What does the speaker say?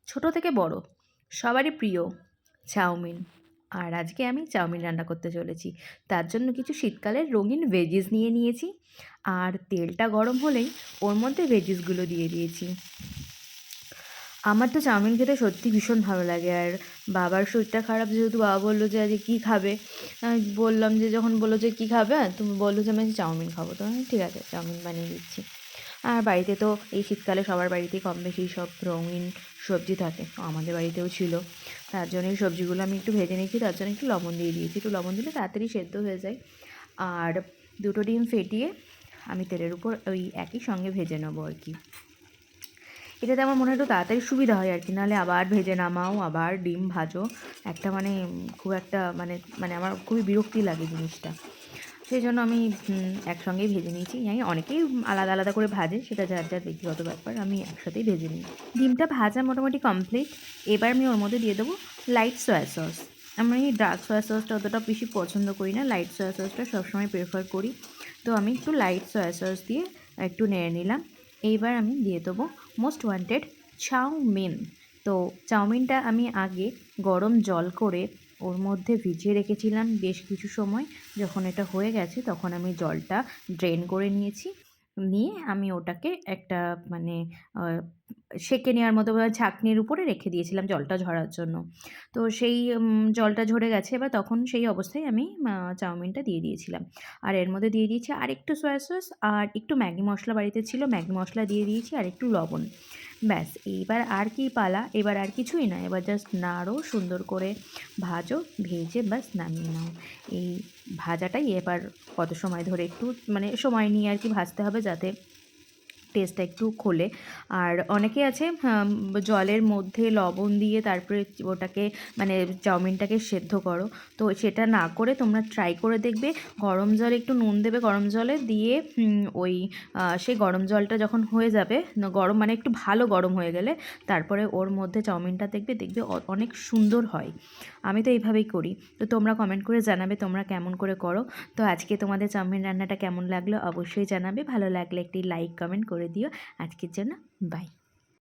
ছোট থেকে বড় সবারই প্রিয় চাউমিন। আর আজকে আমি চাউমিন রান্না করতে চলেছি। তার জন্য কিছু শীতকালের রঙিন ভেজিস নিয়ে নিয়েছি। আর তেলটা গরম হলেই ওর মধ্যে ভেজিসগুলো দিয়ে দিয়েছি। আমার তো চাউমিন খেতে সত্যি ভীষণ ভালো লাগে। আর বাবার শরীরটা খারাপ যেহেতু, বাবা বললো যে আজকে কী খাবে। বললাম যে, যখন বললো যে কী খাবে, তুমি বললো যে আমি আজকে চাউমিন খাবো, তো আমি ঠিক আছে চাউমিন বানিয়ে দিচ্ছি। আর বাড়িতে তো এই শীতকালে সবার বাড়িতেই কম বেশি সব রঙিন সবজি থাকে, আমাদের বাড়িতেও ছিল। তার জন্য এই সবজিগুলো আমি একটু ভেজে নিয়েছি, তার জন্য একটু লবণ দিয়ে দিয়েছি। একটু লবণ দিলে তাড়াতাড়ি সেদ্ধ হয়ে যায়। আর দুটো ডিম ফেটিয়ে আমি তেলের উপর ওই একই সঙ্গে ভেজে নেবো আর কি। এটাতে আমার মনে হয় একটু তাড়াতাড়ি সুবিধা হয় আর কি। নাহলে আবার ভেজে নামাও, আবার ডিম ভাজো, একটা মানে খুব একটা মানে মানে আমার খুবই বিরক্তি লাগে জিনিসটা। সেই জন্য আমি একসঙ্গেই ভেজে নিয়েছি। জানি অনেকেই আলাদা আলাদা করে ভাজে, সেটা যার যার ব্যক্তিগত ব্যাপার। আমি একসাথেই ভেজে নিই। ডিমটা ভাজা মোটামুটি কমপ্লিট। এবার আমি ওর মধ্যে দিয়ে দেবো লাইট সয়া সস। আমি ডার্ক সয়া সসটা অতটা বেশি পছন্দ করি না, লাইট সয়া সসটা সবসময় প্রেফার করি। তো আমি একটু লাইট সয়া সস দিয়ে একটু নেড়ে নিলাম। এইবার আমি দিয়ে দেবো মোস্ট ওয়ান্টেড চাউমিন। তো চাউমিনটা আমি আগে গরম জল করে ওর মধ্যে ভিজিয়ে রেখেছিলাম বেশ কিছু সময়। যখন এটা হয়ে গেছে তখন আমি জলটা ড্রেন করে নিয়েছি। নিয়ে আমি ওটাকে একটা মানে সেঁকে নেওয়ার মতো ছাঁকনির উপরে রেখে দিয়েছিলাম জলটা ঝরার জন্য। তো সেই জলটা ঝরে গেছে, এবার তখন সেই অবস্থায় আমি চাউমিনটা দিয়ে দিয়েছিলাম। আর এর মধ্যে দিয়ে দিয়েছি আরেকটু সয়া সস, আর একটু ম্যাগি মশলা বাড়িতে ছিল, ম্যাগি মশলা দিয়ে দিয়েছি, আর একটু লবণ। ব্যাস, এইবার আর কি পালা, এবার আর কিছুই না, এবার জাস্ট নাড়ো, সুন্দর করে ভাজো, ভেজে ব্যাস নামিয়ে নাও। এই ভাজাটাই এবার কত সময় ধরে একটু মানে সময় নিয়ে আর কি ভাজতে হবে, যাতে টেস্টটা একটু খোলে। আর অনেকে আছে জলের মধ্যে লবণ দিয়ে তারপরে ওটাকে মানে চাউমিনটাকে সেদ্ধ করো। তো সেটা না করে তোমরা ট্রাই করে দেখবে, গরম জলে একটু নুন দেবে, গরম জলে দিয়ে ওই সেই গরম জলটা যখন হয়ে যাবে, গরম মানে একটু ভালো গরম হয়ে গেলে তারপরে ওর মধ্যে চাউমিনটা দেখবে দেখবে অনেক সুন্দর হয়। আমি তো এইভাবেই করি। তো তোমরা কমেন্ট করে জানাবে তোমরা কেমন করে করো। তো আজকে তোমাদের চাউমিন রান্নাটা কেমন লাগলো অবশ্যই জানাবে। ভালো লাগলে একটি লাইক কমেন্ট করে দিও। আজকের জন্য বাই।